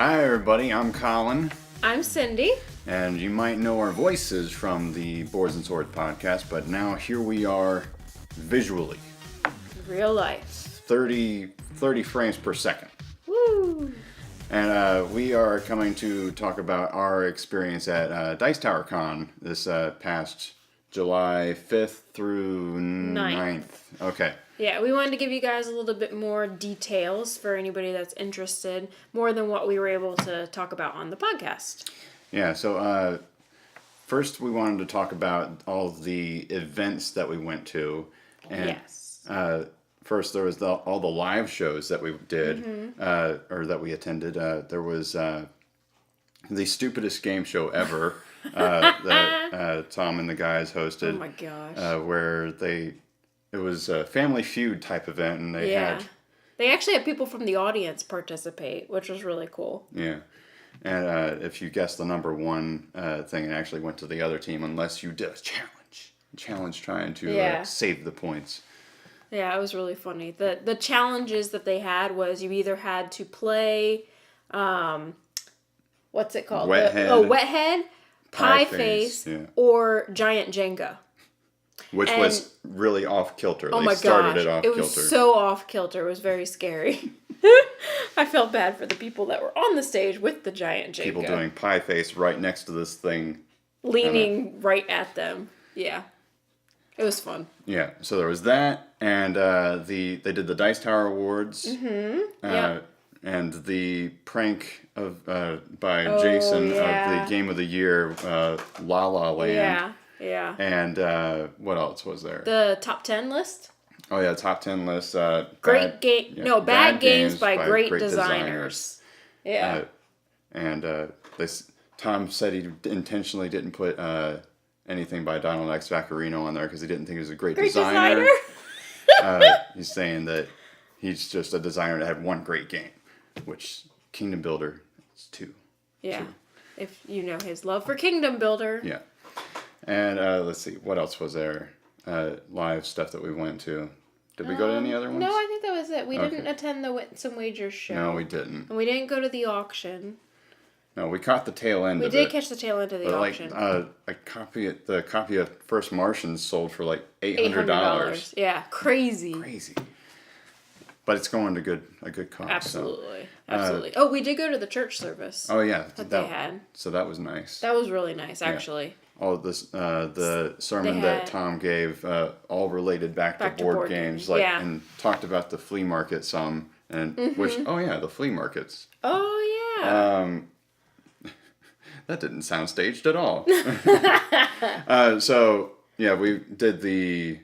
Hi everybody, I'm Collin. I'm Cindy. And you might know our voices from the Boards and Swords podcast, but now here we are visually. Real life. 30 frames per second. Woo! And we are coming to talk about our experience at Dice Tower Con this past July 5th through 9th. Okay. Yeah, we wanted to give you guys a little bit more details for anybody that's interested, more than what we were able to talk about on the podcast. Yeah, so first we wanted to talk about all the events that we went to. And, yes. First, there was all the live shows that we did, or that we attended. There was the stupidest game show ever that Tom and the guys hosted. Oh my gosh. Where it was a Family Feud type event, and they actually had people from the audience participate, which was really cool. Yeah. And if you guessed the number one thing, it actually went to the other team unless you did a challenge trying to save the points. Yeah, it was really funny. The challenges that they had was you either had to play, what's it called? Wet Head, Pie Face, or Giant Jenga. Which was really off kilter. Oh my gosh, it was so off kilter. It was very scary. I felt bad for the people that were on the stage with the giant Jenga. People doing Pie Face right next to this thing. Leaning right at them. Yeah. It was fun. Yeah, so there was that, and they did the Dice Tower Awards. Mm-hmm. And the prank by Jason of the Game of the Year, La La Land. Yeah. And what else was there? The top 10 list? Oh yeah, top 10 list. Bad games by great designers. Yeah. Tom said he intentionally didn't put anything by Donald X. Vaccarino on there because he didn't think he was a great designer. He's saying that he's just a designer that had one great game, which Kingdom Builder is 2. Yeah. 2. If you know his love for Kingdom Builder. Yeah. And let's see, what else was there? Live stuff that we went to. Did we go to any other ones? No, I think that was it. We didn't attend the Wits and Wagers show. No, we didn't. And we didn't go to the auction. No, we caught the tail end of it. We did catch the tail end of the auction. The copy of First Martians sold for like $800. Yeah, crazy. But it's going to a good cause. Absolutely. Absolutely. We did go to the church service. Oh yeah, that they had. So that was nice. That was really nice, actually. Yeah. All this, the sermon that Tom gave, all related back to board games, and talked about the flea market some, and the flea markets. Oh yeah. That didn't sound staged at all. So yeah, we did the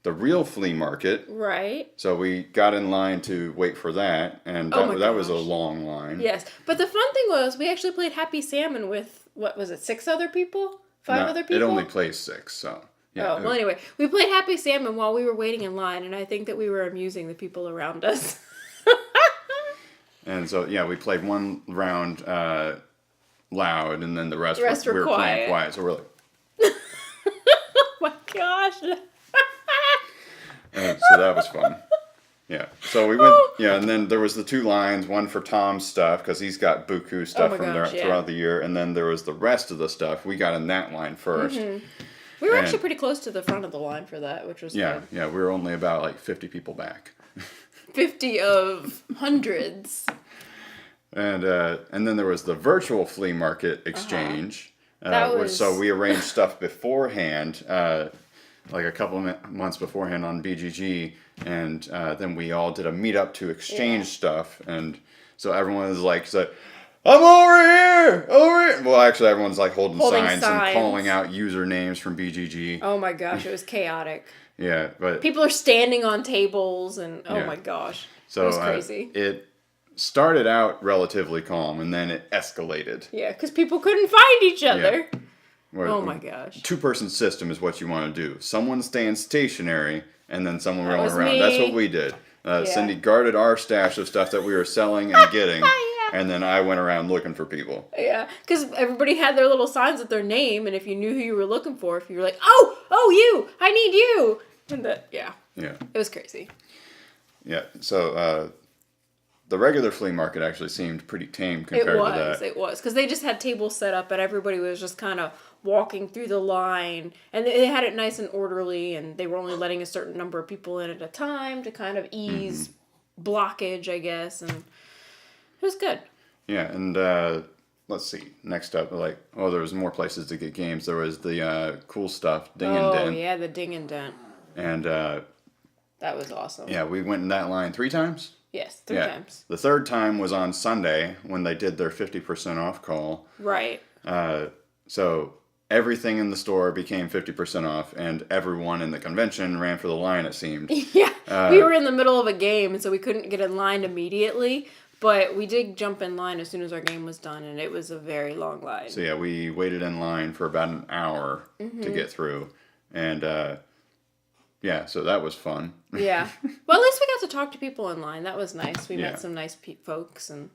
real flea market. Right. So we got in line to wait for that, and that was a long line. Yes, but the fun thing was we actually played Happy Salmon with, what was it, 6 other people? 5 other people? It only plays 6, so... Yeah. Oh, well, anyway, we played Happy Salmon while we were waiting in line, and I think that we were amusing the people around us. And so, yeah, we played one round loud, and then the rest we were quiet. Playing quiet, so we're like... Oh my gosh! So that was fun. Yeah, so we went, and then there was the 2 lines, one for Tom's stuff, because he's got buku stuff throughout the year, and then there was the rest of the stuff. We got in that line first. Mm-hmm. We were actually pretty close to the front of the line for that, which was fun. Yeah, we were only about like 50 people back. 50 of hundreds. And then there was the virtual flea market exchange. So we arranged stuff beforehand, like a couple of months beforehand on BGG, and then we all did a meetup to exchange stuff, and so everyone was like, I'm over here! Well, actually, everyone's like holding signs and calling out usernames from BGG. Oh my gosh, it was chaotic. Yeah, but... People are standing on tables, and oh my gosh, it was crazy. It started out relatively calm, and then it escalated. Yeah, because people couldn't find each other. Yeah. Oh my gosh. 2-person system is what you want to do. Someone staying stationary, and then someone rolling around. Me. That's what we did. Cindy guarded our stash of stuff that we were selling and getting, and then I went around looking for people. Yeah, because everybody had their little signs with their name, and if you knew who you were looking for, if you were like, oh, you, I need you. And it was crazy. Yeah, so the regular flea market actually seemed pretty tame compared to that. It was. Because they just had tables set up and everybody was just kind of walking through the line. And they had it nice and orderly, and they were only letting a certain number of people in at a time to kind of ease blockage, I guess. And it was good. Yeah, and let's see. Next up, there was more places to get games. There was the cool stuff, Ding and Dent. Oh, yeah, the Ding and Dent. And that was awesome. Yeah, we went in that line 3 times. Yes, 3 times. The third time was on Sunday when they did their 50% off call. Right. So everything in the store became 50% off, and everyone in the convention ran for the line, it seemed. Yeah, we were in the middle of a game, and so we couldn't get in line immediately. But we did jump in line as soon as our game was done, and it was a very long line. So yeah, we waited in line for about an hour to get through. And yeah, so that was fun. Yeah. Well, at least we got to talk to people in line. That was nice. We met some nice folks. And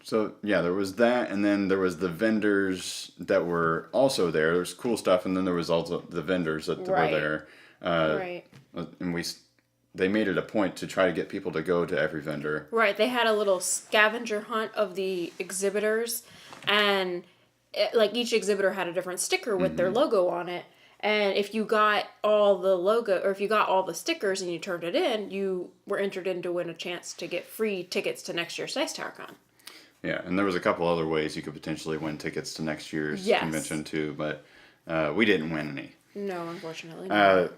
So yeah, there was that, and then there was the vendors that were also there. There was cool stuff, and then there was also the vendors that were there. Right. And they made it a point to try to get people to go to every vendor. Right. They had a little scavenger hunt of the exhibitors, and each exhibitor had a different sticker with their logo on it. And if you got all the logo, or if you got all the stickers and you turned it in, you were entered in to win a chance to get free tickets to next year's Dice Tower Con. Yeah, and there was a couple other ways you could potentially win tickets to next year's convention too, but we didn't win any. No, unfortunately. No.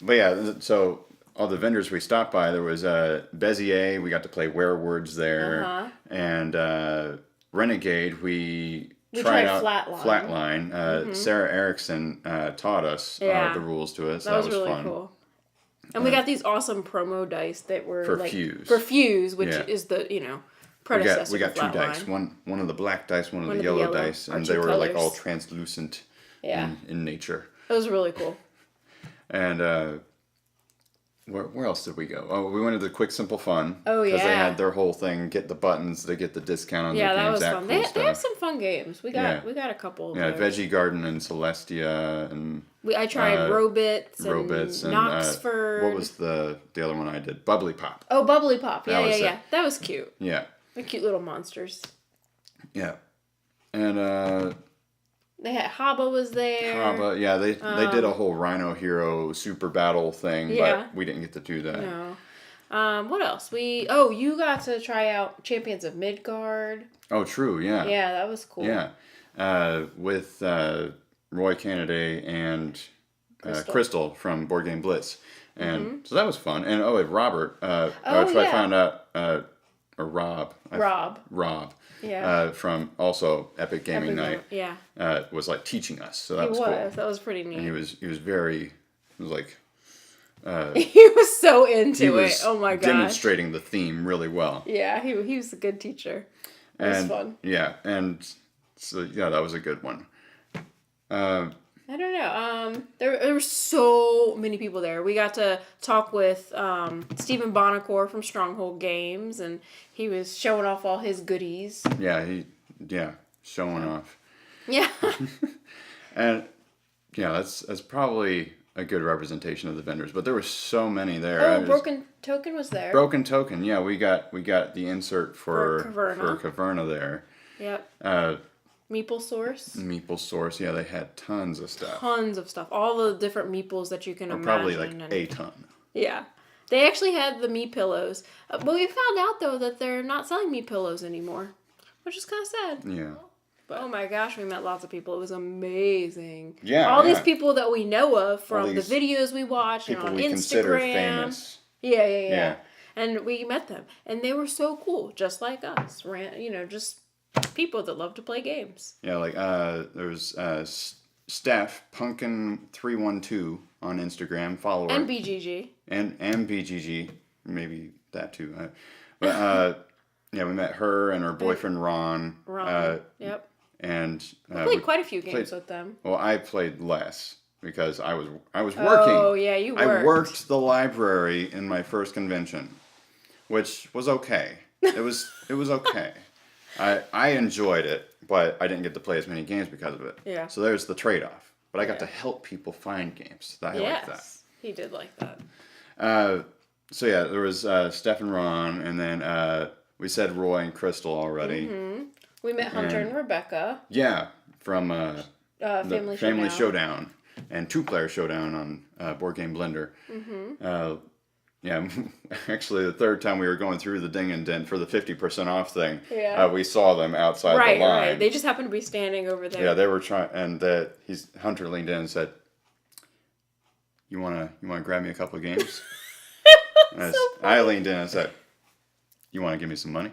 But yeah, so all the vendors we stopped by, there was Bezier, we got to play Werewords there, and Renegade, we tried out Flatline. Sarah Erickson taught us the rules to us. That was really fun. Cool. And we got these awesome promo dice that were for Fuse. For Fuse, which is the predecessor. We got 2 dice. One of the black dice, one of the yellow dice, and they were colors. all translucent in nature. It was really cool. And where else did we go? Oh, we went to the Quick Simple Fun. Oh, yeah. Because they had their whole thing, get the buttons, they get the discount on the games. Yeah, that was fun. Cool they have some fun games. We got a couple. Yeah, Veggie Garden and Celestia and... I tried Robits and Knoxford. What was the other one I did? Bubbly Pop. Oh, Bubbly Pop. Yeah. That was cute. Yeah. The cute little monsters. Yeah. And they had Haba was there. Haba, yeah, they did a whole Rhino Hero super battle thing, but we didn't get to do that. No. What else? You got to try out Champions of Midgard. Oh, true, yeah. Yeah, that was cool. Yeah. With Roy Cannaday and Crystal from Board Game Blitz. And so that was fun. And Robert, I found out Rob. Yeah. From also Epic Gaming Night. Yeah. Was teaching us. So that was cool. That was pretty neat. And he was very, he was so into it. Oh my gosh. Demonstrating the theme really well. Yeah, he was a good teacher. It was fun. Yeah, and so that was a good one. I don't know. There were so many people there. We got to talk with Stephen Bonacore from Stronghold Games, and he was showing off all his goodies. Yeah, showing off. Yeah. And that's probably a good representation of the vendors, but there were so many there. Broken Token was there. Broken Token, yeah, we got the insert for Caverna there. Yep. Meeple Source, yeah, they had tons of stuff. All the different meeples that you can imagine. Probably a ton. Yeah. They actually had the me pillows. But we found out, though, that they're not selling me pillows anymore, which is kind of sad. Yeah. But, oh my gosh, we met lots of people. It was amazing. Yeah. All these people that we know of from the videos we watch and on Instagram. Consider famous. Yeah. And we met them. And they were so cool, just like us. Just people that love to play games. Yeah, there's Steph Punkin312 on Instagram, follow her. And BGG. And BGG, maybe that too. But we met her and her boyfriend Ron. Yep. And we played quite a few games with them. Well, I played less because I was working. Oh yeah, you worked. I worked the library in my first convention, which was okay. It was okay. I enjoyed it, but I didn't get to play as many games because of it. Yeah. So there's the trade-off. But I got to help people find games. I like that. He did like that. So yeah, there was Steph and Ron, and then we said Roy and Crystal already. Mm-hmm. We met Hunter and Rebecca. Yeah, from Family Showdown and 2-player Showdown on Board Game Blender. Mm-hmm. Yeah, actually, the third time we were going through the Ding and Dent for the 50% off thing, Yeah. we saw them outside the line. Right. They just happened to be standing over there. Yeah, they were trying, and Hunter leaned in and said, "You wanna grab me a couple of games?" I leaned in and said, "You wanna give me some money?"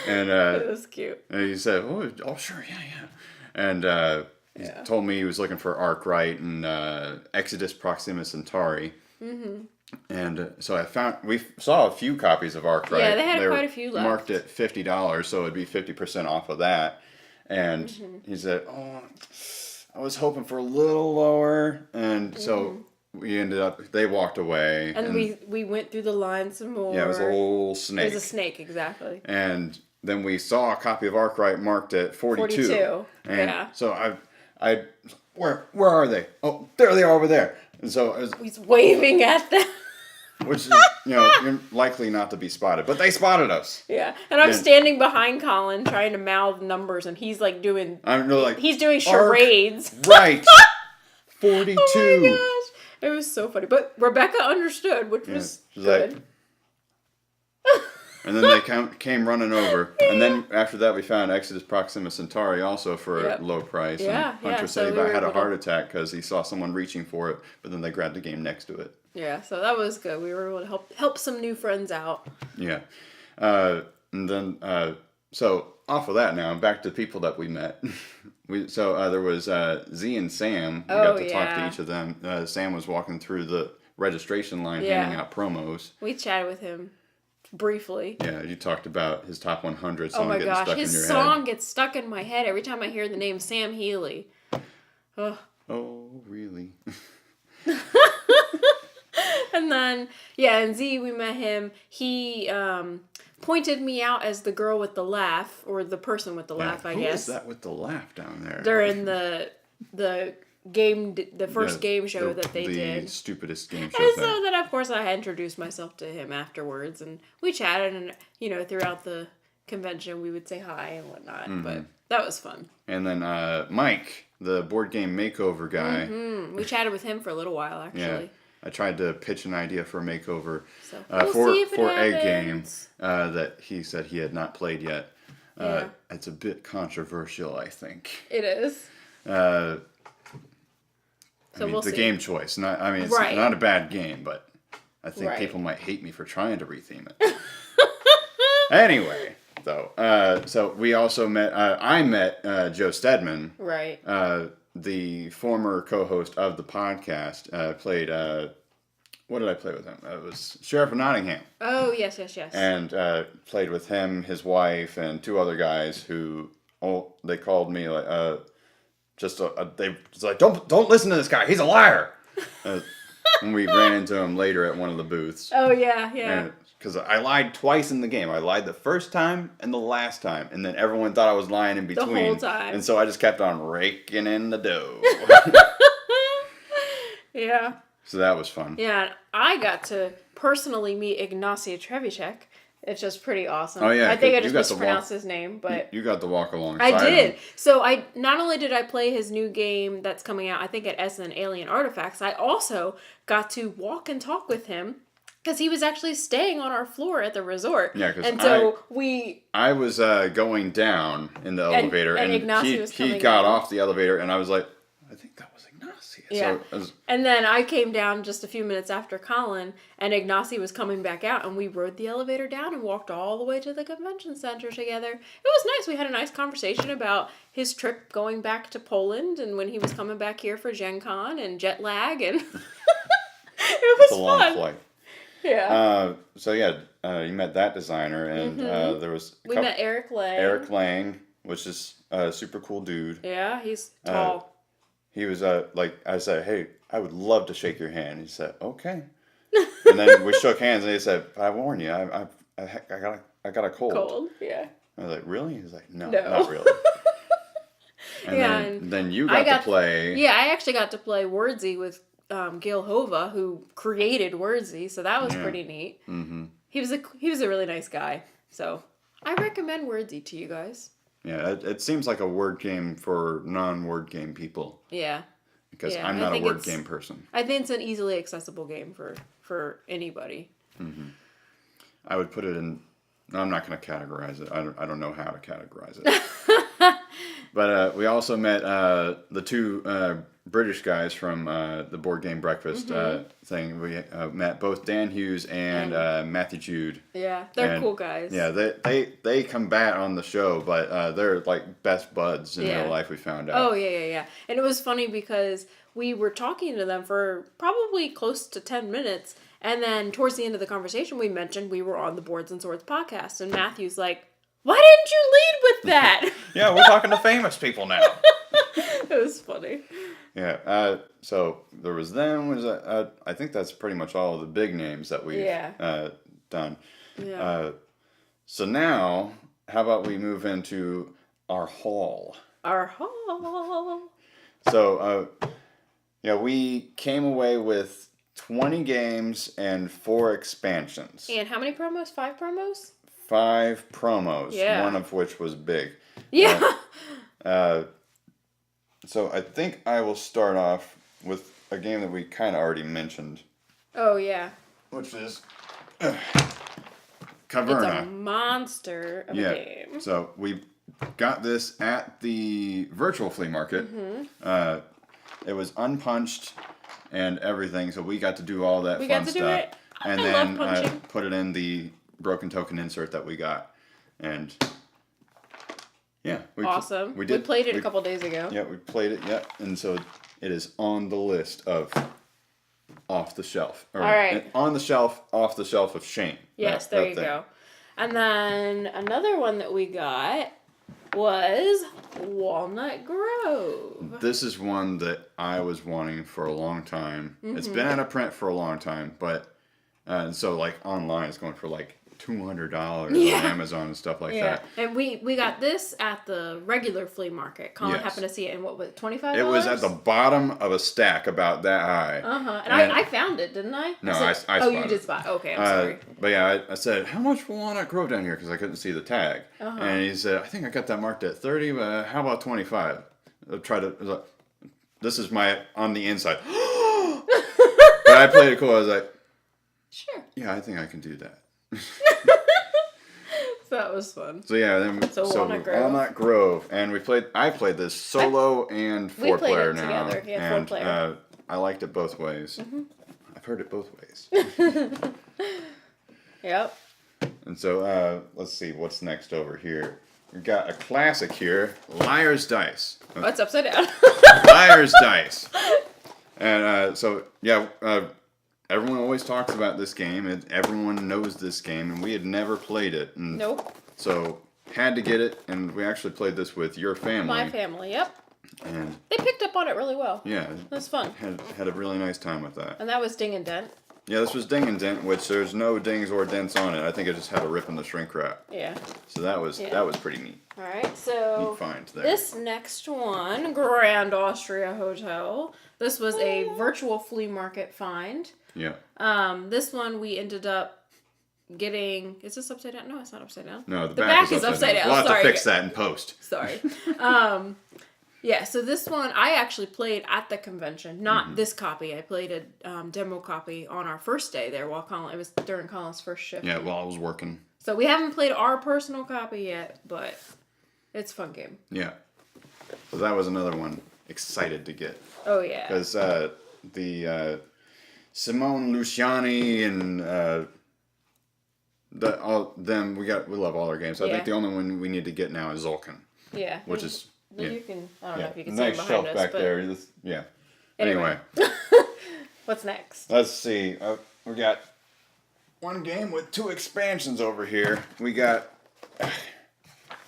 And it was cute. And he said, "Oh, sure, yeah." And he told me he was looking for Arkwright and Exodus Proxima Centauri. Mm-hmm. And so we saw a few copies of Arkwright. Yeah, they had quite a few left. Marked at $50, so it'd be 50% off of that. And he said, "Oh, I was hoping for a little lower." And so we ended up. They walked away, and we went through the line some more. Yeah, it was a whole snake. It was a snake, exactly. And then we saw a copy of Arkwright marked at 42. And so I where are they? Oh, there they are over there. And so he's waving at them. Which is, you're likely not to be spotted. But they spotted us. Yeah. And I'm standing behind Collin trying to mouth numbers, and he's like doing... he's doing charades. Right. 42. Oh my gosh. It was so funny. But Rebecca understood, which was good. Like, and then they came running over. And then after that, we found Exodus Proxima Centauri also for a low price. Yeah, and Hunter said he had a heart attack because he saw someone reaching for it, but then they grabbed the game next to it. Yeah, so that was good. We were able to help some new friends out. Yeah. And then, so off of that now, back to people that we met. There was Z and Sam. We got to talk to each of them. Sam was walking through the registration line handing out promos. We chatted with him briefly. Yeah, you talked about his top 100 song getting stuck in your head. His song gets stuck in my head every time I hear the name Sam Healy. Oh, really? And then, and Z, we met him. He pointed me out as the girl with the laugh, or the person with the laugh, I guess. Who is that with the laugh down there? During the first game show that they did. The stupidest game show And so then, of course, I introduced myself to him afterwards, and we chatted, and, throughout the convention, we would say hi and whatnot, but that was fun. And then Mike, the board game makeover guy. Mm-hmm. We chatted with him for a little while, actually. Yeah. I tried to pitch an idea for a makeover for a game that he said he had not played yet. It's a bit controversial, I think. It is. We'll see. Game choice. It's not a bad game, but I think people might hate me for trying to retheme it. Anyway, though, so we also met. I met Joe Stedman. Right. The former co-host of the podcast, played, what did I play with him? It was Sheriff of Nottingham. Oh, yes. And played with him, his wife, and 2 other guys who, they called me, like, they was like, don't listen to this guy, he's a liar! And we ran into him later at one of the booths. Oh, yeah. Because I lied twice in the game. I lied the first time and the last time. And then everyone thought I was lying in between. The whole time. And so I just kept on raking in the dough. Yeah. So that was fun. Yeah, I got to personally meet Ignacy Trzewiczek. It's just pretty awesome. Oh, yeah. I think I just mispronounced his name, but... You got to walk alongside I did. him. So not only did I play his new game that's coming out, I think at Essen Alien Artifacts, I also got to walk and talk with him. Because he was actually staying on our floor at the resort. Yeah, because I was going down in the elevator, and he got off the elevator, and I was like, I think that was Ignacy. Yeah. And then I came down just a few minutes after Collin, and Ignacy was coming back out, and we rode the elevator down and walked all the way to the convention center together. It was nice. We had a nice conversation about his trip going back to Poland, and when he was coming back here for Gen Con, and jet lag, and it was fun. Long flight. Yeah. You met that designer, and there was we met Eric Lang. Eric Lang, which is a super cool dude. Yeah, he's tall. He was I said, hey, I would love to shake your hand. He said, okay. And then we shook hands, and he said, I warn you, I got a cold. Cold, yeah. I was like, really? He was like, no. Not really. And then you got to play. Yeah, I actually got to play Wordsy with Gil Hova, who created Wordsy, so that was pretty neat. Mm-hmm. He was a really nice guy, so I recommend Wordsy to you guys. Yeah, it seems like a word game for non-word game people. Yeah. Because I'm not a word game person. I think it's an easily accessible game for anybody. Mm-hmm. I would put it in... No, I'm not going to categorize it. I don't know how to categorize it. But we also met the two British guys from the Board Game Breakfast thing. We met both Dan Hughes and Matthew Jude. Yeah, they're cool guys. Yeah, they combat on the show, but they're like best buds in real life, we found out. Oh, yeah. And it was funny because we were talking to them for probably close to 10 minutes. And then towards the end of the conversation, we mentioned we were on the Boards and Swords podcast. And Matthew's like, why didn't you lead with that? Yeah, we're talking to famous people now. It was funny. Yeah, so there was them. I think that's pretty much all of the big names that we've done. Yeah. So now, how about we move into our haul? Our haul. So, we came away with 20 games and 4 expansions. And how many promos? 5 promos? 5 promos, one of which was big. Yeah. So I think I will start off with a game that we kind of already mentioned. Oh, yeah. Which is Caverna. It's a monster of a game. So we got this at the virtual flea market. Mm-hmm. It was unpunched and everything, so we got to do all that fun stuff. Do it. And then put it in the broken token insert that we got. And yeah. Awesome. We played it a couple days ago. Yeah, we played it, and so it is on the list of off the shelf. All right. On the shelf, off the shelf of shame. Yes, there you go. And then another one that we got was Walnut Grove. This is one that I was wanting for a long time. Mm-hmm. It's been out of print for a long time, but so like online it's going for like $200 on Amazon and stuff like that. And we got this at the regular flea market. Colin happened to see it in what was it, $25? It was at the bottom of a stack about that high. And I found it, didn't I? No, I spotted it. Oh, you did spot. Okay, I'm sorry. But yeah, I said, how much will Walnut Grove down here? Because I couldn't see the tag. And he said, I think I got that marked at 30, but how about 25? This is my on the inside. But I played it cool. I was like, sure. Yeah, I think I can do that. So that was fun. So yeah, then Walnut Grove, and I played this solo and 4-player now, together. Yeah, 4-player. I liked it both ways. Mm-hmm. I've heard it both ways. Yep. And so let's see what's next over here. We've got a classic here, Liar's Dice. Oh, it's upside down. Liar's Dice. And everyone always talks about this game, and everyone knows this game, and we had never played it. And nope. So, had to get it, and we actually played this with your family. My family, yep. And they picked up on it really well. Yeah. It was fun. Had a really nice time with that. And that was Ding and Dent. Yeah, this was Ding and Dent, which there's no dings or dents on it. I think it just had a rip in the shrink wrap. Yeah. So that was pretty neat. All right, so neat find there. This next one, Grand Austria Hotel. This was a virtual flea market find. Yeah. This one we ended up getting. Is this upside down? No, it's not upside down. No, the back is upside down. We'll have to fix that in post. Sorry. Yeah, so this one I actually played at the convention. Not this copy. I played a demo copy on our first day there it was during Colin's first shift. Yeah, while I was working. So we haven't played our personal copy yet, but it's a fun game. Yeah. So that was another one excited to get. Oh, yeah. Because the Simone Luciani and we love all our games. I think the only one we need to get now is Zulkin. Yeah. Which is you can. I don't know if you can nice see shelf behind us, back there. Yeah. Anyway. What's next? Let's see. We got one game with 2 expansions over here. We got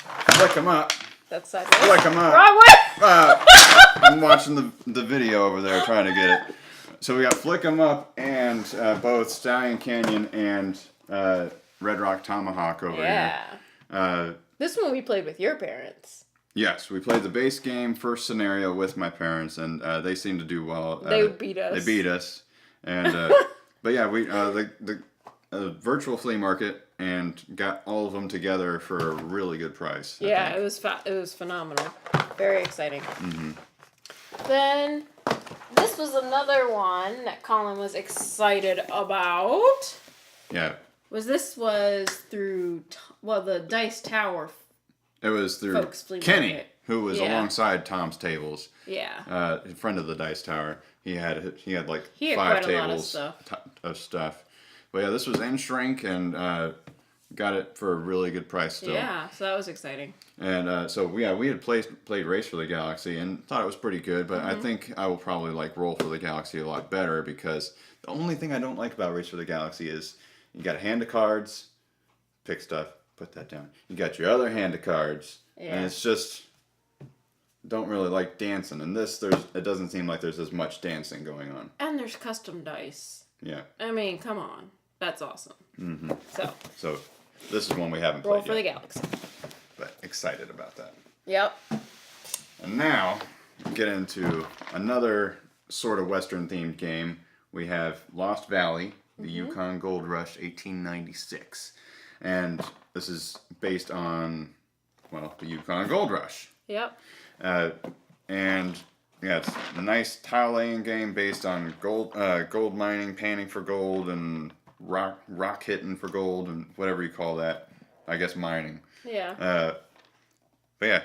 Flick 'em Up. That's sideways. Flick 'em Up. Wrong way. I'm watching the video over there trying to get it. So we got Flick 'em Up and both Stallion Canyon and Red Rock Tomahawk over here. Yeah. This one we played with your parents. Yes, we played the base game, first scenario with my parents, and they seemed to do well. They beat us. They beat us, and but yeah, we the virtual flea market and got all of them together for a really good price. Yeah, it was phenomenal, very exciting. Then this was another one that Colin was excited about. Yeah. Was through the Dice Tower. It was through Kenny, who was alongside Tom's Tables. Yeah. A friend of the Dice Tower. He had like he had 5 quite tables a lot of stuff. But yeah, this was in shrink and got it for a really good price still. Yeah, so that was exciting. And so we had played Race for the Galaxy and thought it was pretty good. But I think I will probably like Roll for the Galaxy a lot better because the only thing I don't like about Race for the Galaxy is you got a hand of cards, pick stuff. Put that down. You got your other hand of cards, and it's just don't really like dancing. And it doesn't seem like there's as much dancing going on. And there's custom dice. Yeah. I mean, come on, that's awesome. Mm-hmm. So this is one we haven't Roll played for the yet. Galaxy. But excited about that. Yep. And now get into another sort of Western themed game. We have Lost Valley, the Yukon Gold Rush, 1896, and this is based on, the Yukon Gold Rush. Yep. And yeah, it's a nice tile laying game based on gold mining, panning for gold, and rock hitting for gold, and whatever you call that. I guess mining. Yeah. But yeah,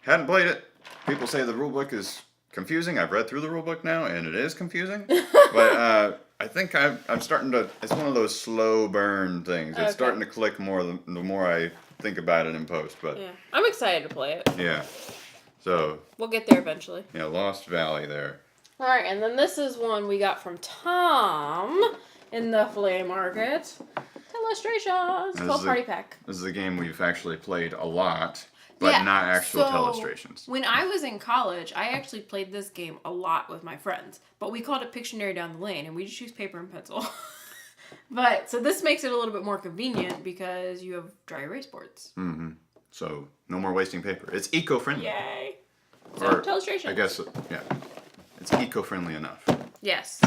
hadn't played it. People say the rulebook is confusing. I've read through the rulebook now, and it is confusing. But I think I'm starting to. It's one of those slow burn things. It's starting to click more the more I think about it in post. But yeah, I'm excited to play it. Yeah. So we'll get there eventually. Yeah, Lost Valley there. All right, and then this is one we got from Tom in the flea market. Illustrations. It's called Party Pack. This is a game we've actually played a lot. But not actual illustrations. When I was in college, I actually played this game a lot with my friends. But we called it Pictionary down the lane, and we just used paper and pencil. So this makes it a little bit more convenient because you have dry erase boards. Mm-hmm. So no more wasting paper. It's eco-friendly. Yay. So illustrations. I guess, yeah. It's eco-friendly enough. Yes.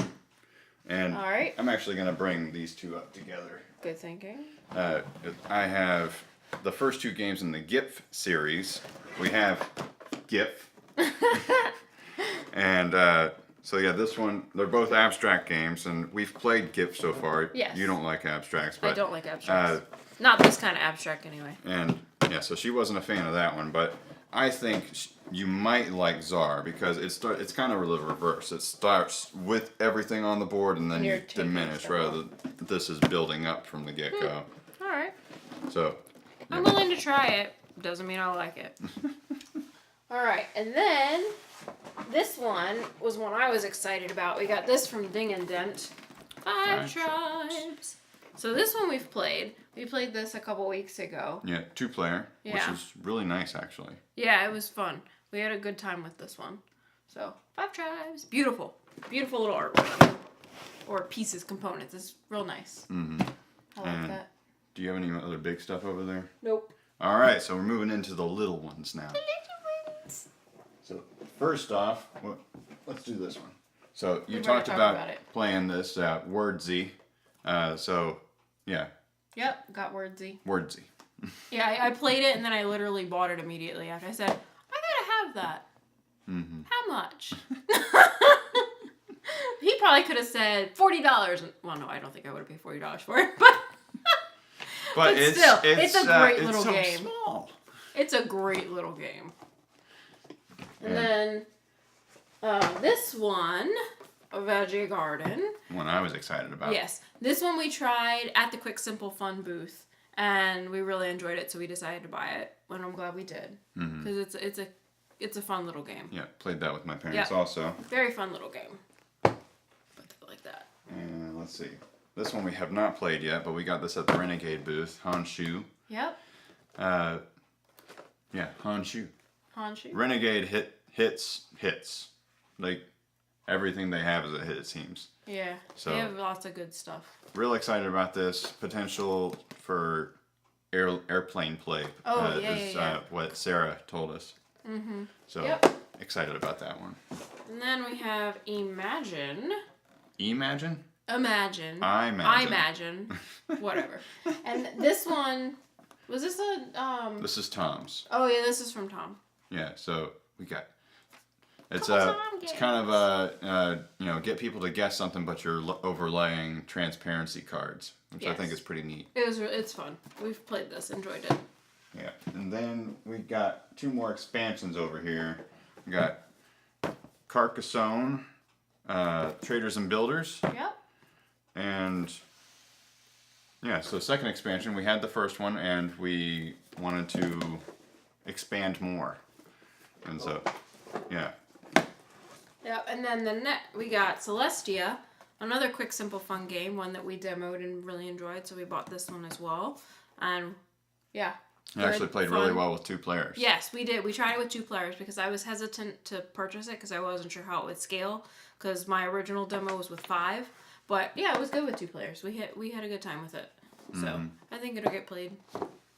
And all right. I'm actually going to bring these two up together. Good thinking. I have the first 2 games in the GIF series. We have GIF. And so yeah, this one, they're both abstract games, and we've played GIF so far. Yes. You don't like abstracts, but I don't like abstracts. Not this kind of abstract anyway. And yeah, so she wasn't a fan of that one, but I think you might like Czar because it's kind of the reverse. It starts with everything on the board and then you diminish rather than this is building up from the get-go. All right. So yeah. I'm willing to try it. Doesn't mean I like it. All right, and then this one was one I was excited about. We got this from Ding and Dent. Five Tribes. So this one we've played. We played this a couple weeks ago. Yeah, 2-player, which is really nice actually. Yeah, it was fun. We had a good time with this one. So, 5 Tribes. Beautiful. Beautiful little artwork. Or pieces, components. It's real nice. Mm-hmm. I like that. Do you have any other big stuff over there? Nope. All right, so we're moving into the little ones now. The little ones. So first off, let's do this one. So you talked about playing this Wordsy. So yeah. Yep, got Wordsy. Wordsy. Yeah, I played it and then I literally bought it immediately after. I said, I gotta have that. Mm-hmm. How much? He probably could have said $40. Well, no, I don't think I would have paid $40 for it, but it's a great little game. Small. It's a great little game. And then this one, a Veggie Garden. One I was excited about. Yes. This one we tried at the Quick Simple Fun booth, and we really enjoyed it, so we decided to buy it, and I'm glad we did. Because it's a fun little game. Yeah, played that with my parents also. Very fun little game. Like that. And let's see. This one we have not played yet, but we got this at the Renegade booth. Honshu. Yep. Yeah, Honshu. Honshu. Renegade hits. Like, everything they have is a hit, it seems. Yeah. So, they have lots of good stuff. Real excited about this. Potential for airplane play. Oh, is what Sarah told us. Mm-hmm. So excited about that one. And then we have Imagine. Imagine? Imagine. I imagine. I imagine. Whatever. And this one, was this a This is Tom's. Oh yeah, this is from Tom. Yeah, so we got it's it's kind of get people to guess something, but you're overlaying transparency cards, which I think is pretty neat. It's fun. We've played this, enjoyed it. Yeah, and then we got 2 more expansions over here. We got Carcassonne, Traders and Builders. Yep. And yeah, so second expansion, we had the first one, and we wanted to expand more. And so, yeah. Yeah, and then we got Celestia, another quick, simple, fun game, one that we demoed and really enjoyed, so we bought this one as well. And yeah. It actually played really well with 2 players. Yes, we did. We tried it with 2 players because I was hesitant to purchase it because I wasn't sure how it would scale because my original demo was with 5. But yeah, it was good with 2 players. We had a good time with it. So I think it'll get played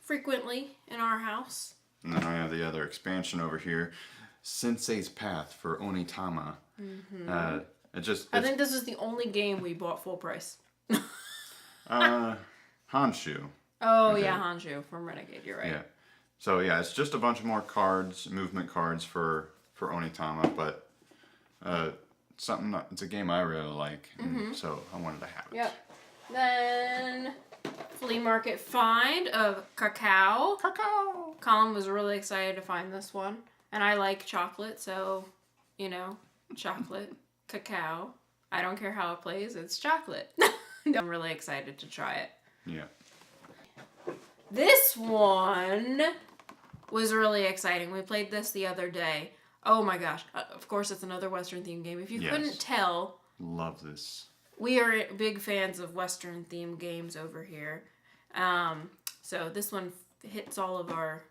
frequently in our house. And then I have the other expansion over here, Sensei's Path for Onitama. Mm-hmm. I think this is the only game we bought full price. Hanshu. Oh yeah, Hanshu from Renegade. You're right. Yeah. So yeah, it's just a bunch of more cards, movement cards for Onitama, but it's a game I really like, and so I wanted to have it. Yep. Then flea market find of Cacao. Cacao. Collin was really excited to find this one, and I like chocolate, so chocolate, cacao. I don't care how it plays; it's chocolate. I'm really excited to try it. Yeah. This one was really exciting. We played this the other day. Oh my gosh. Of course, it's another Western themed game. If you couldn't tell, love this. We are big fans of Western themed games over here. So this one hits all of our...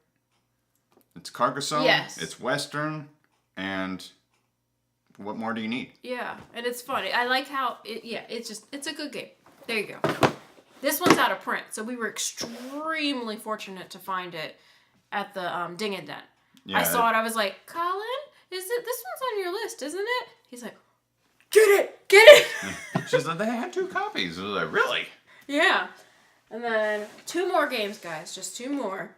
It's Carcassonne. Yes. It's Western. And what more do you need? Yeah. And it's funny. I like how... it's a good game. There you go. This one's out of print, so we were extremely fortunate to find it at the Ding and Dent. Yeah, I saw it. I was like, Collin, this one's on your list, isn't it? He's like, get it. She said they had 2 copies. I was like, really? Yeah. And then 2 more games, guys. Just 2 more.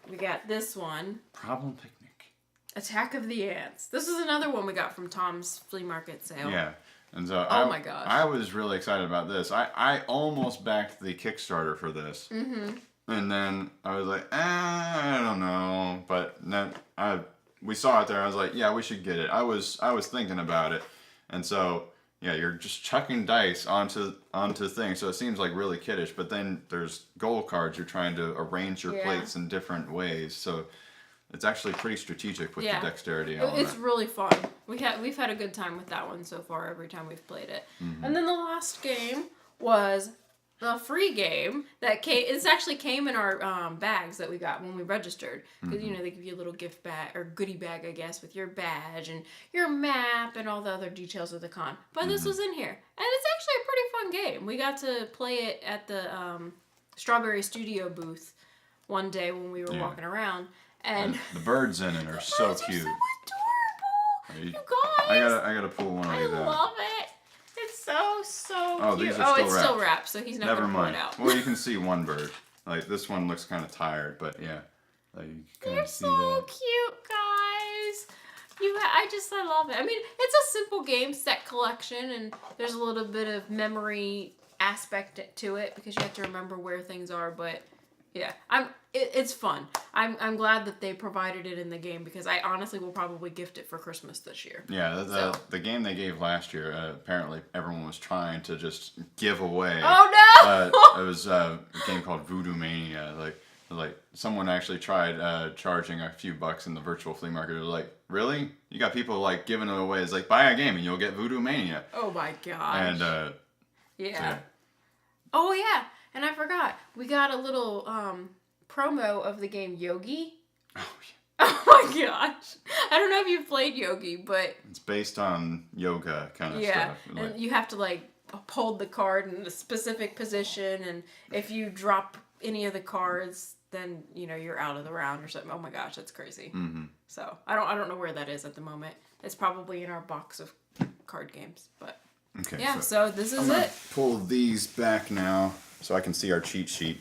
We got this one. Problem Picnic. Attack of the Ants. This is another one we got from Tom's flea market sale. Yeah. And so my gosh. I was really excited about this. I almost backed the Kickstarter for this. Mm-hmm. And then I was like, I don't know. But then we saw it there. I was like, yeah, we should get it. I was thinking about it. And so, yeah, you're just chucking dice onto things. So it seems like really kiddish. But then there's goal cards. You're trying to arrange your plates in different ways. So it's actually pretty strategic with the dexterity element. It's really fun. We've had a good time with that one so far every time we've played it. Mm-hmm. And then the last game was the free game that came in our bags that we got when we registered. Because, they give you a little gift bag, or goodie bag, I guess, with your badge and your map and all the other details of the con. But this was in here. And it's actually a pretty fun game. We got to play it at the Strawberry Studio booth one day when we were walking around. And the birds in it are so cute. Are so adorable. You guys. I gotta pull one of these out. I love it. It's so cute. These are it's still wrapped, so he's not Never gonna mind. pull it out. Well, you can see one bird. Like this one looks kind of tired, but yeah, like you can They're see so that. cute, guys. I love it. I mean, it's a simple game set collection, and there's a little bit of memory aspect to it because you have to remember where things are, but. Yeah, it's fun. I'm glad that they provided it in the game because I honestly will probably gift it for Christmas this year. Yeah, the game they gave last year, apparently everyone was trying to just give away. Oh no! It was a game called Voodoo Mania. Like someone actually tried charging a few bucks in the virtual flea market. It was like, really? You got people like giving it away. It's like, buy a game and you'll get Voodoo Mania. Oh my gosh. And yeah. Oh yeah. And I forgot, we got a little promo of the game Yogi. Oh, yeah. Oh my gosh. I don't know if you've played Yogi, but... It's based on yoga kind of stuff. And you have to hold the card in a specific position, and if you drop any of the cards, then you're out of the round or something. Oh my gosh, that's crazy. Mm-hmm. So I don't know where that is at the moment. It's probably in our box of card games, but okay. Yeah. So this is it. Pull these back now so I can see our cheat sheet.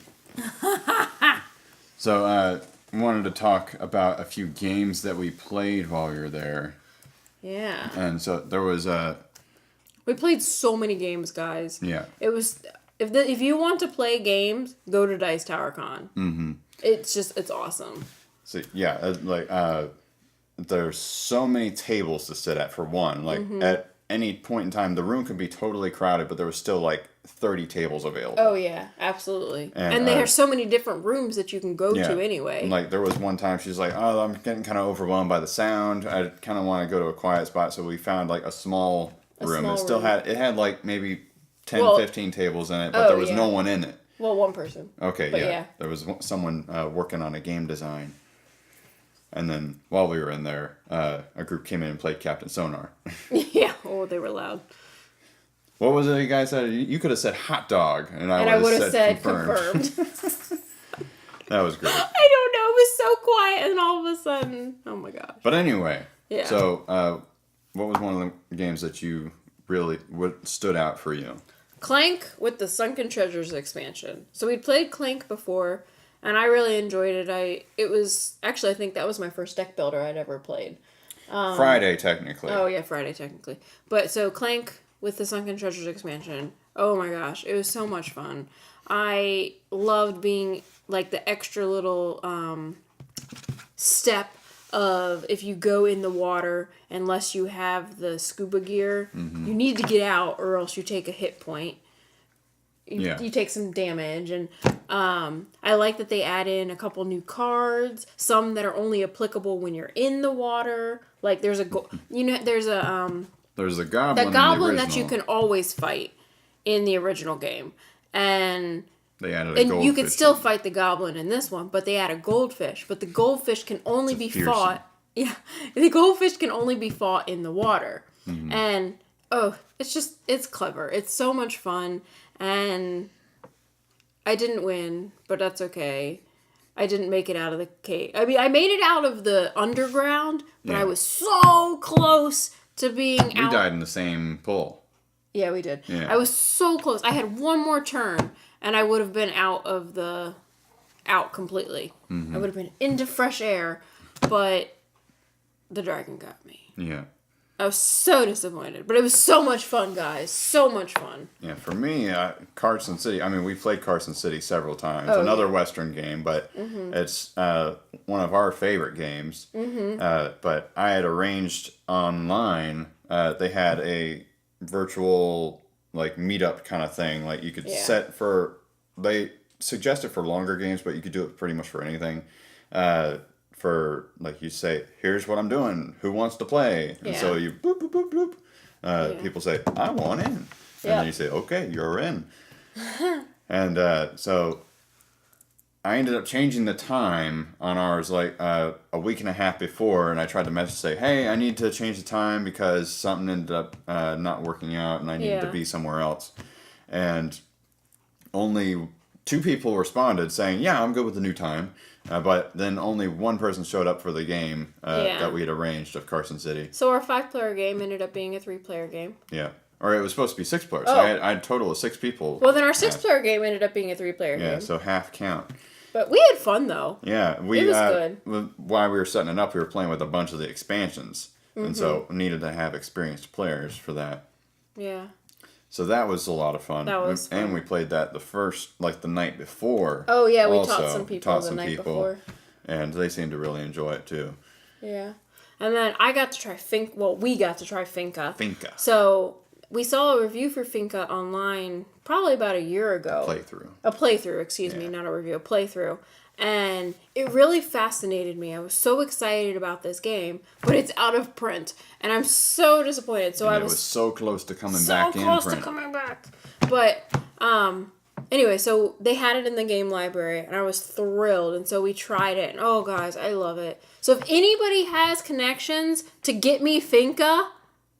So I wanted to talk about a few games that we played while we were there. Yeah. And so there was we played so many games, guys. Yeah. It was if you want to play games, go to Dice Tower Con. Mm-hmm. It's awesome. So yeah, there's so many tables to sit at for one. Like at any point in time, the room could be totally crowded, but there was still like 30 tables available. Oh yeah, absolutely. And there are so many different rooms that you can go to anyway. And like there was one time she's like, "Oh, I'm getting kind of overwhelmed by the sound. I kind of want to go to a quiet spot." So we found like a small room. It still had like maybe 10, 15 tables in it, but there was no one in it. Well, one person. Okay, yeah. There was someone working on a game design. And then while we were in there, a group came in and played Captain Sonar. Yeah, oh, they were loud. What was it you guys said? You could have said hot dog, and I would have said confirmed. That was great. I don't know. It was so quiet, and all of a sudden, oh my gosh. But anyway, yeah. So what was one of the games that you really stood out for you? Clank with the Sunken Treasures expansion. So we'd played Clank before. And I really enjoyed it. I think that was my first deck builder I'd ever played. Friday, technically. Oh, yeah, Friday, technically. But so Clank with the Sunken Treasures expansion. Oh my gosh, it was so much fun. I loved being like the extra little step of if you go in the water, unless you have the scuba gear, you need to get out or else you take a hit point. You take some damage, and I like that they add in a couple new cards, some that are only applicable when you're in the water. Like there's a goblin. The goblin that you can always fight in the original game, and they added a goldfish. And you can still fight the goblin in this one, but they add a goldfish. But the goldfish can only be fought. Yeah, the goldfish can only be fought in the water, and it's clever. It's so much fun. And I didn't win, but that's okay. I didn't make it out of the cave. I mean, I made it out of the underground, but I was so close to being out. We died in the same pool. Yeah, we did. Yeah. I was so close. I had one more turn, and I would have been out completely. I would have been into fresh air, but the dragon got me. Yeah. I was so disappointed, but it was so much fun, guys. So much fun. Yeah, for me, Carson City. I mean, we played Carson City several times. Another Western game, but it's one of our favorite games. But I had arranged online. They had a virtual like meetup kind of thing. Like you could set for. They suggested for longer games, but you could do it pretty much for anything. For like you say, here's what I'm doing. Who wants to play? And so you boop boop boop boop. People say, I want in, and then you say, okay, you're in. And so I ended up changing the time on ours like a week and a half before, and I tried to message say, hey, I need to change the time because something ended up not working out, and I needed to be somewhere else. And only 2 people responded saying, yeah, I'm good with the new time. But then only one person showed up for the game that we had arranged of Carson City. So our 5-player game ended up being a 3-player game. Yeah. Or it was supposed to be 6 players. So I had a total of 6 people. Well, then our 6-player game ended up being a 3-player game. Yeah, so half count. But we had fun, though. Yeah. It was good. While we were setting it up, we were playing with a bunch of the expansions. And so we needed to have experienced players for that. Yeah. So that was a lot of fun. That was fun. And we played that the night before. Oh, yeah, we taught some people the night before. And they seemed to really enjoy it, too. Yeah. And then I got to try we got to try Finca. Finca. So we saw a review for Finca online probably about a year ago. A playthrough, excuse me, not a review, a playthrough. And it really fascinated me. I was so excited about this game, but it's out of print. And I'm so disappointed. So it was so close to coming back in print. So close to coming back. But, anyway, so they had it in the game library, and I was thrilled, and so we tried it, and oh, guys, I love it. So if anybody has connections to get me Finca,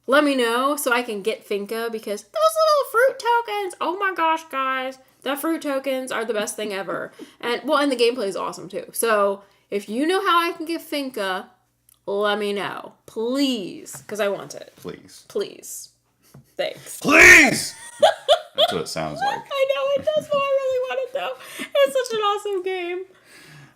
let me know so I can get Finca, because those little fruit tokens, oh my gosh, guys, The fruit tokens are the best thing ever. And the gameplay is awesome too. So if you know how I can get Finca, let me know. Please. Because I want it. Please. Please. Thanks. Please! That's what it sounds like. I know it does, but I really want it though. It's such an awesome game.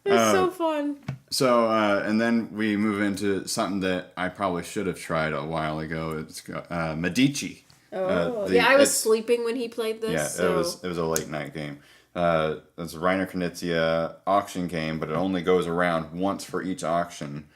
It's so fun. So, and then we move into something that I probably should have tried a while ago. It's Medici. Oh, I was sleeping when he played this. Yeah, so. it was a late night game. It's a Reiner Knizia auction game, but it only goes around once for each auction.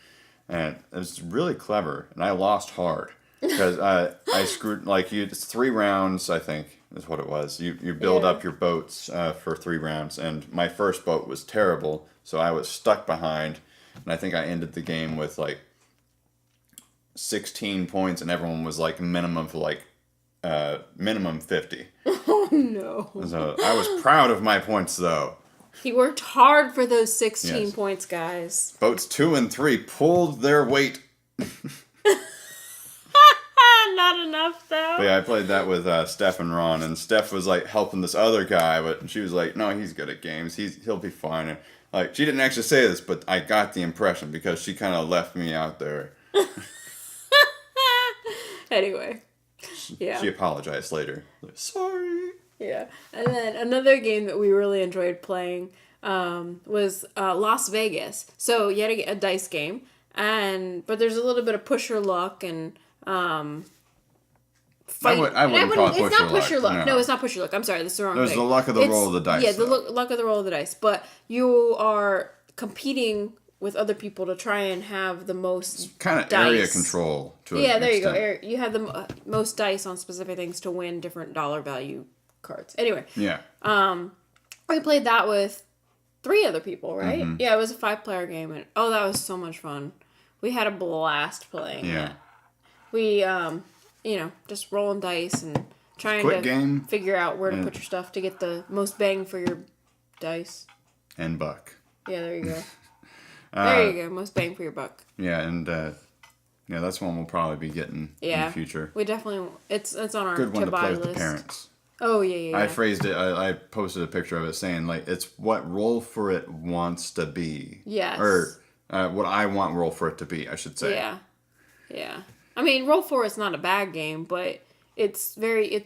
And it's really clever. And I lost hard. Because I screwed, it's 3 rounds, I think, is what it was. You build up your boats for 3 rounds. And my first boat was terrible, so I was stuck behind. And I think I ended the game with, 16 points, and everyone was, minimum 50. Oh, no. So I was proud of my points, though. He worked hard for those 16 points, guys. Boats 2 and 3 pulled their weight. Not enough, though. But yeah, I played that with Steph and Ron, and Steph was helping this other guy, but she was like, "No, he's good at games. He'll be fine." And she didn't actually say this, but I got the impression because she kind of left me out there. Anyway, yeah. She apologized later. Sorry. Yeah, and then another game that we really enjoyed playing was Las Vegas. So you had a dice game, but there's a little bit of push your luck and. Fight. I wouldn't call it push your luck. It's not push your luck. No, it's not push your luck. I'm sorry, that's the wrong thing. There's the luck of the roll of the dice. Yeah, the luck of the roll of the dice. But you are competing with other people to try and have the most it's kind of dice. Area control to an there extent. you go. You have the most dice on specific things to win different dollar value cards. Anyway. Yeah. We played that with 3 other people, right? Mm-hmm. Yeah, it was a 5-player game, and that was so much fun. We had a blast playing. Yeah. We, just rolling dice and trying to figure out where to put your stuff to get the most bang for your dice. And buck. Yeah, there you go. There you go. Most bang for your buck. Yeah, and that's one we'll probably be getting in the future. We definitely, it's on our good one to play list. with the parents. Oh, yeah. I phrased it, I posted a picture of it saying, it's what Roll For It wants to be. Yes. Or what I want Roll For It to be, I should say. Yeah. I mean, Roll For It's not a bad game, but it's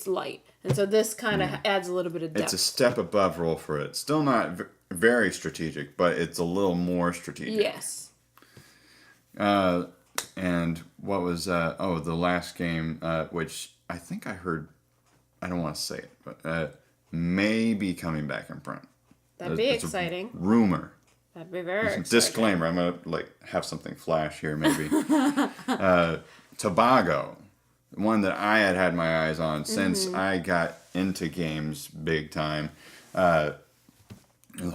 light. And so this kind of adds a little bit of depth. It's a step above Roll For It. Still not very strategic, but it's a little more strategic. Yes. And what was, the last game, which I think I heard, I don't want to say it, but may be coming back in print. That'd be exciting. Rumor. That'd be very exciting. Disclaimer, I'm going to have something flash here maybe. Tobago, one that I had my eyes on since I got into games big time. The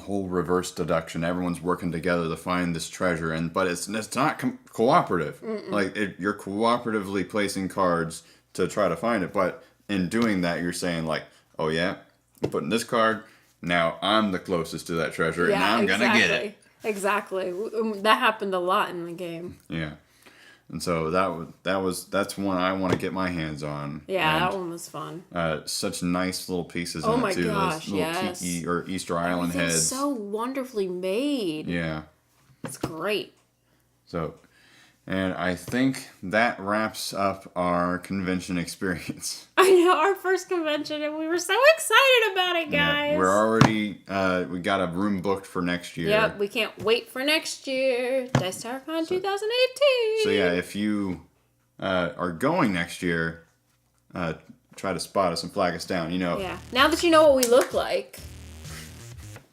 whole reverse deduction, everyone's working together to find this treasure, but it's not cooperative. You're cooperatively placing cards to try to find it, but in doing that, you're saying oh yeah, I'm putting this card. Now I'm the closest to that treasure, and I'm gonna get it. Exactly. That happened a lot in the game. Yeah, and so that's one I want to get my hands on. Yeah, that one was fun. Such nice little pieces in it too. Oh my gosh, those little tiki or Easter Island heads. So wonderfully made. Yeah, it's great. So. And I think that wraps up our convention experience. I know, our first convention, and we were so excited about it, guys. Yeah, we're already, we got a room booked for next year. Yep, we can't wait for next year. Dice Tower Con 2018. So yeah, if you are going next year, try to spot us and flag us down, Yeah, now that you know what we look like.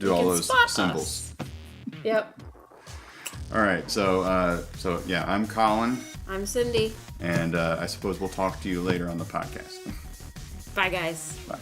Do all those symbols. Yep. All right, so yeah, I'm Collin. I'm Cindy. And I suppose we'll talk to you later on the podcast. Bye, guys. Bye.